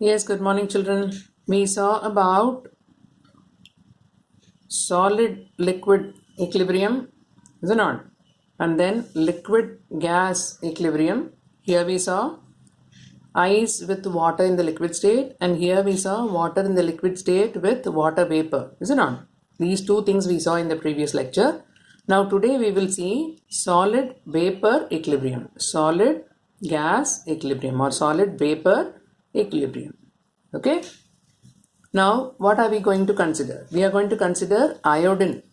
Yes, good morning, children. We saw about solid liquid equilibrium, is it not? And then liquid gas equilibrium. Here we saw ice with water in the liquid state, and here we saw water in the liquid state with water vapor, is it not? These two things we saw in the previous lecture. Now, today we will see solid vapor equilibrium, solid gas equilibrium, or solid vapor equilibrium. Okay. Now, what are we going to consider? We are going to consider iodine.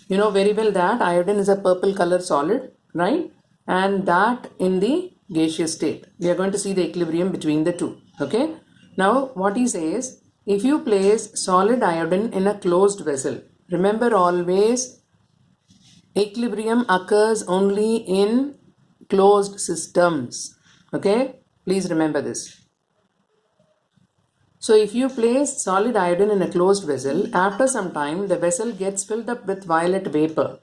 You know very well that iodine is a purple color solid, right? And that in the gaseous state. We are going to see the equilibrium between the two. Okay. Now, what he says, if you place solid iodine in a closed vessel, remember always equilibrium occurs only in closed systems. Okay. Please remember this. So if you place solid iodine in a closed vessel, after some time the vessel gets filled up with violet vapor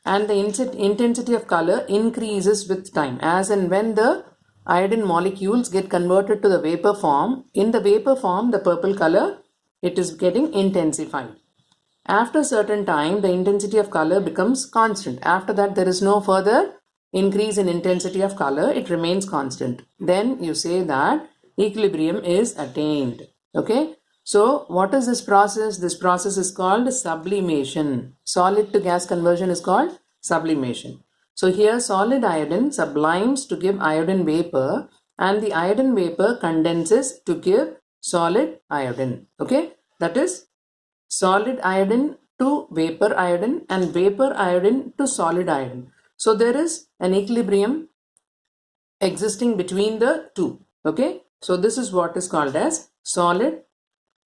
and the intensity of color increases with time as and when the iodine molecules get converted to the vapor form. In the vapor form, the purple color, it is getting intensified. After a certain time, the intensity of color becomes constant. After that, there is no further increase in intensity of color. It remains constant. Then you say that equilibrium is attained. Okay. So what is this process? This process is called sublimation. Solid to gas conversion is called sublimation. So here solid iodine sublimes to give iodine vapor, and the iodine vapor condenses to give solid iodine. Okay. That is solid iodine to vapor iodine and vapor iodine to solid iodine. So there is an equilibrium existing between the two. Okay. So this is what is called as solid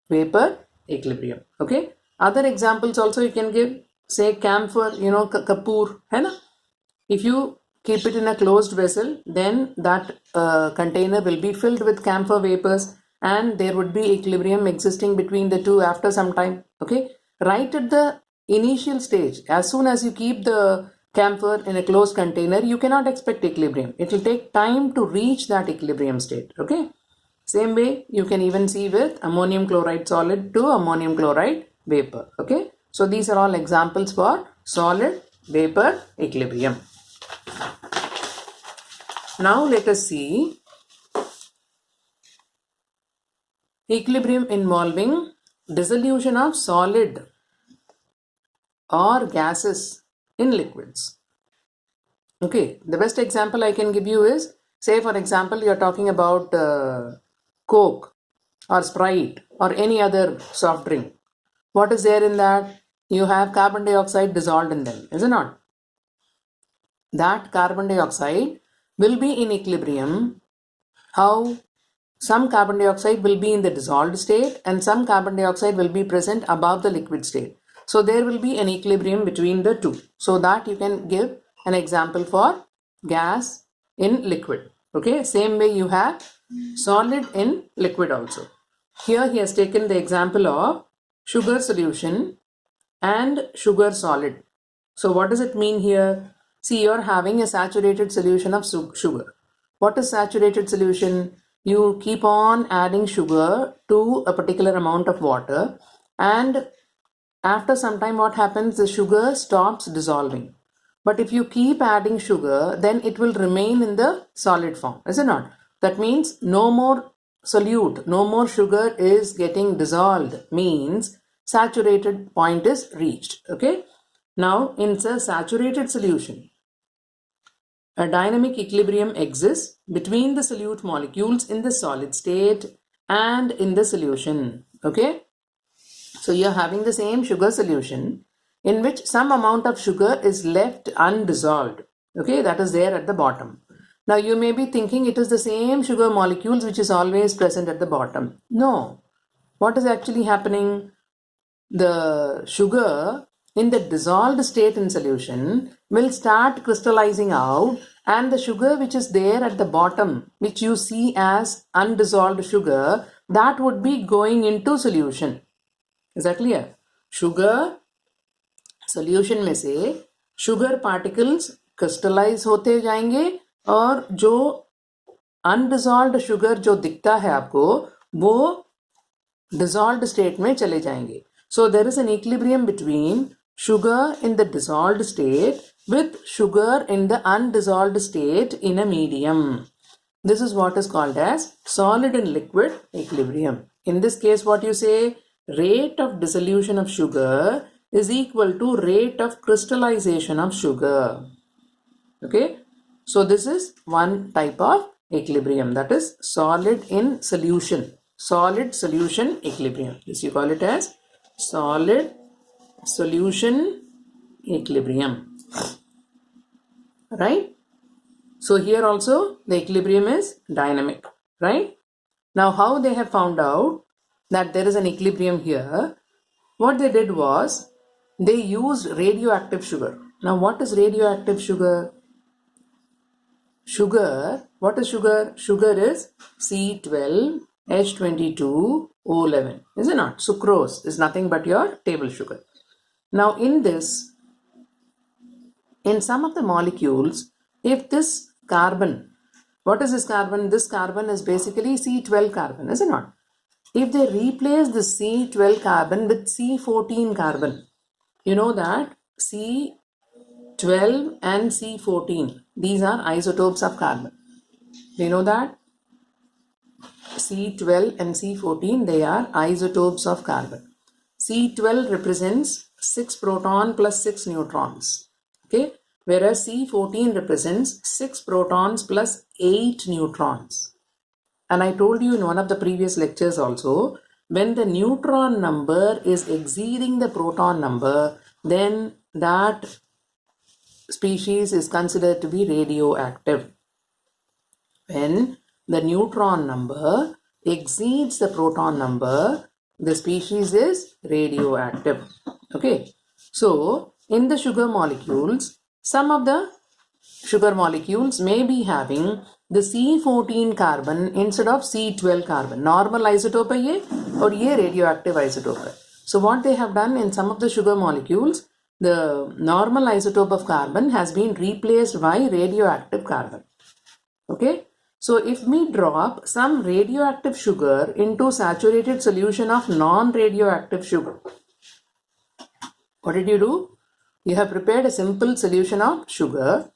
vapor equilibrium. Okay. Other examples also you can give, say camphor, kapoor, hai na? If you keep it in a closed vessel, then that container will be filled with camphor vapors and there would be equilibrium existing between the two after some time. Okay. Right at the initial stage, as soon as you keep the camphor in a closed container, you cannot expect equilibrium. It will take time to reach that equilibrium state. Okay. Same way you can even see with ammonium chloride solid to ammonium chloride vapor. Okay. So these are all examples for solid vapor equilibrium. Now let us see equilibrium involving dissolution of solid or gases in liquids. Okay, the best example I can give you is, say for example, you are talking about Coke or Sprite or any other soft drink. What is there in that? You have carbon dioxide dissolved in them, is it not? That carbon dioxide will be in equilibrium. How? Some carbon dioxide will be in the dissolved state and some carbon dioxide will be present above the liquid state. So there will be an equilibrium between the two. So that you can give an example for gas in liquid. Okay, same way you have solid in liquid also. Here he has taken the example of sugar solution and sugar solid. So what does it mean here? See, you're having a saturated solution of sugar. What is saturated solution? You keep on adding sugar to a particular amount of water, and after some time what happens? The sugar stops dissolving. But if you keep adding sugar, then it will remain in the solid form, is it not? That means no more solute, no more sugar is getting dissolved, means saturated point is reached. Okay. Now in a saturated solution, a dynamic equilibrium exists between the solute molecules in the solid state and in the solution. Okay. So you're having the same sugar solution in which some amount of sugar is left undissolved. Okay. That is there at the bottom. Now you may be thinking it is the same sugar molecules which is always present at the bottom. No. What is actually happening? The sugar in the dissolved state in solution will start crystallizing out, and the sugar which is there at the bottom, which you see as undissolved sugar, that would be going into solution. Is that clear? Sugar solution में से sugar particles crystallize होते जाएंगे और जो अनडिजॉल्व्ड sugar जो दिखता है आपको वो dissolved state में चले जाएंगे. So there is an equilibrium between sugar in the dissolved state with sugar in the undissolved state in a medium. This is what is called as solid and liquid equilibrium. In this case, what you say, rate of dissolution of sugar is equal to rate of crystallization of sugar. Okay, so this is one type of equilibrium, that is solid in solution, solid solution equilibrium. This you call it as solid solution equilibrium, right? So here also the equilibrium is dynamic, right? Now how they have found out that there is an equilibrium here? What they did was they used radioactive sugar. Now what is radioactive sugar? Sugar, what is sugar? Sugar is C12H22O11, is it not? Sucrose is nothing but your table sugar. Now in this, in some of the molecules, if this carbon, what is this carbon? This carbon is basically C12 carbon, is it not? If they replace the C12 carbon with C14 carbon, you know that C12 and C14, these are isotopes of carbon. Do you know that? C12 and C14, they are isotopes of carbon. C12 represents 6 proton plus 6 neutrons. Okay, whereas C14 represents 6 protons plus 8 neutrons. And I told you in one of the previous lectures also, when the neutron number is exceeding the proton number, then that species is considered to be radioactive. When the neutron number exceeds the proton number, the species is radioactive. Okay, so in the sugar molecules, some of the sugar molecules may be having the C14 carbon instead of C12 carbon. Normal isotope है ये और ये radioactive isotope है. So what they have done in some of the sugar molecules, the normal isotope of carbon has been replaced by radioactive carbon. Okay, so if we drop some radioactive sugar into saturated solution of non-radioactive sugar, what did you do? You have prepared a simple solution of sugar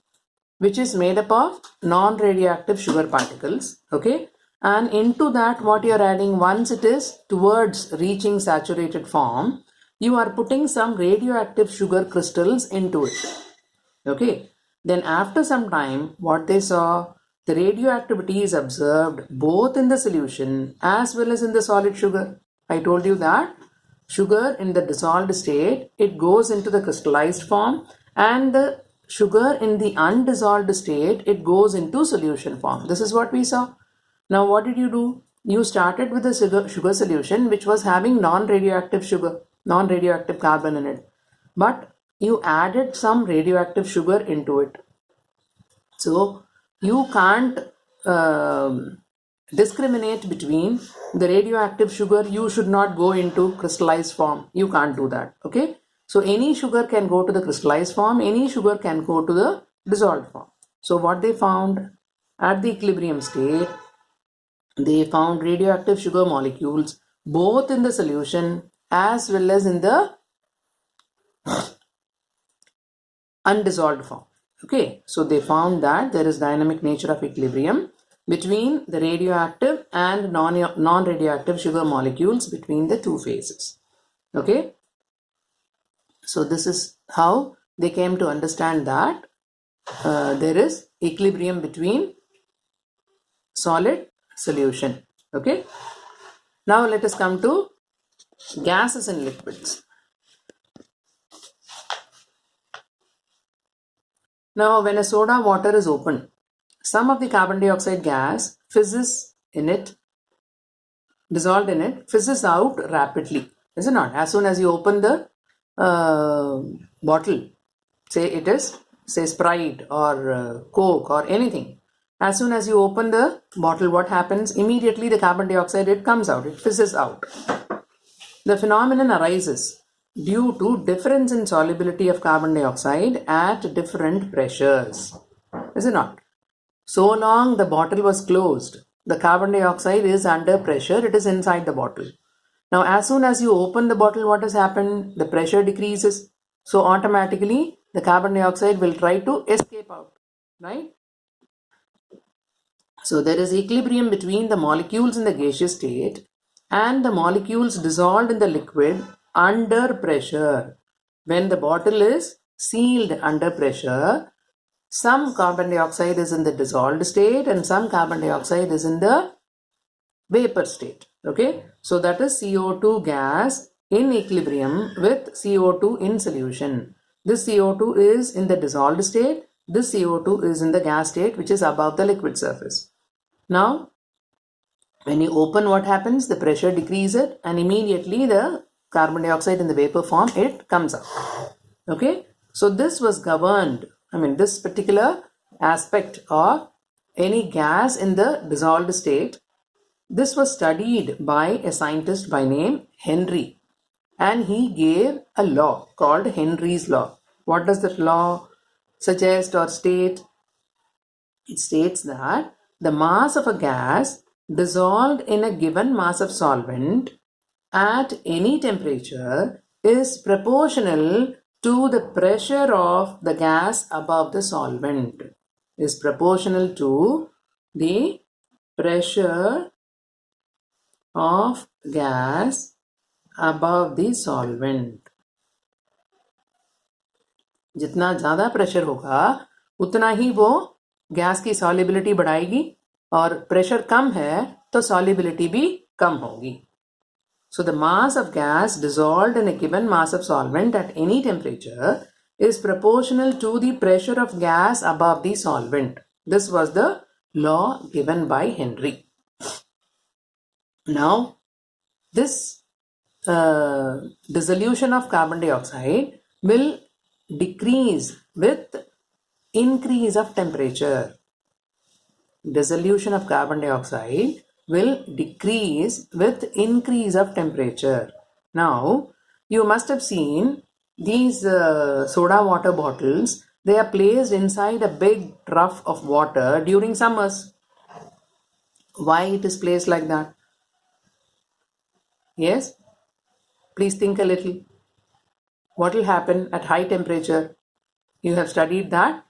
which is made up of non-radioactive sugar particles, okay, and into that what you are adding, once it is towards reaching saturated form, you are putting some radioactive sugar crystals into it. Okay, then after some time what they saw, the radioactivity is observed both in the solution as well as in the solid sugar. I told you that sugar in the dissolved state, it goes into the crystallized form, and the sugar in the undissolved state, it goes into solution form. This is what we saw. Now what did you do? You started with a sugar solution which was having non-radioactive sugar, non-radioactive carbon in it, but you added some radioactive sugar into it. So you can't discriminate between the radioactive sugar. You should not go into crystallized form. You can't do that. Okay, so any sugar can go to the crystallized form, any sugar can go to the dissolved form. So what they found at the equilibrium state, they found radioactive sugar molecules both in the solution as well as in the undissolved form. Okay, so they found that there is dynamic nature of equilibrium between the radioactive and non-radioactive sugar molecules between the two phases. Okay, so this is how they came to understand that there is equilibrium between solid solution. Okay, now let us come to gases and liquids. Now when a soda water is opened, some of the carbon dioxide gas fizzes in it, dissolved in it, fizzes out rapidly, is it not? As soon as you open the bottle, say it is, say Sprite or Coke or anything, as soon as you open the bottle, what happens? Immediately the carbon dioxide, it comes out, it fizzes out. The phenomenon arises due to difference in solubility of carbon dioxide at different pressures, is it not? So long the bottle was closed, the carbon dioxide is under pressure, it is inside the bottle. Now, as soon as you open the bottle, what has happened? The pressure decreases. So, automatically, the carbon dioxide will try to escape out, right? So, there is equilibrium between the molecules in the gaseous state and the molecules dissolved in the liquid under pressure. When the bottle is sealed under pressure, some carbon dioxide is in the dissolved state and some carbon dioxide is in the vapor state. Okay, so that is CO2 gas in equilibrium with CO2 in solution. This CO2 is in the dissolved state, this CO2 is in the gas state, which is above the liquid surface. Now, when you open, what happens? The pressure decreases and immediately the carbon dioxide in the vapor form, it comes out. Okay, so this was governed, this particular aspect of any gas in the dissolved state, this was studied by a scientist by name Henry, and he gave a law called Henry's law. What does that law suggest or state? It states that the mass of a gas dissolved in a given mass of solvent at any temperature is proportional to the pressure of the gas above the solvent. Is proportional to the pressure of gas above the solvent. जितना ज़्यादा pressure होगा उतना ही वो gas की solubility बढ़ाएगी, और pressure कम है तो सॉल्युबिलिटी भी कम होगी. So the mass of gas dissolved in a given mass of solvent at any temperature is proportional to the pressure of gas above the solvent. This was the law given by Henry. Now, this dissolution of carbon dioxide will decrease with increase of temperature. Dissolution of carbon dioxide will decrease with increase of temperature. Now, you must have seen these soda water bottles. They are placed inside a big trough of water during summers. Why it is placed like that? Yes? Please think a little. What will happen at high temperature? You have studied that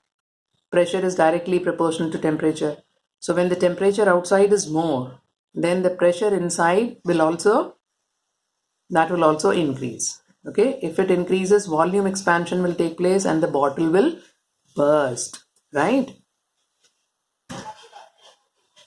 pressure is directly proportional to temperature. So when the temperature outside is more, then the pressure inside will also increase. Okay, if it increases, volume expansion will take place and the bottle will burst, right?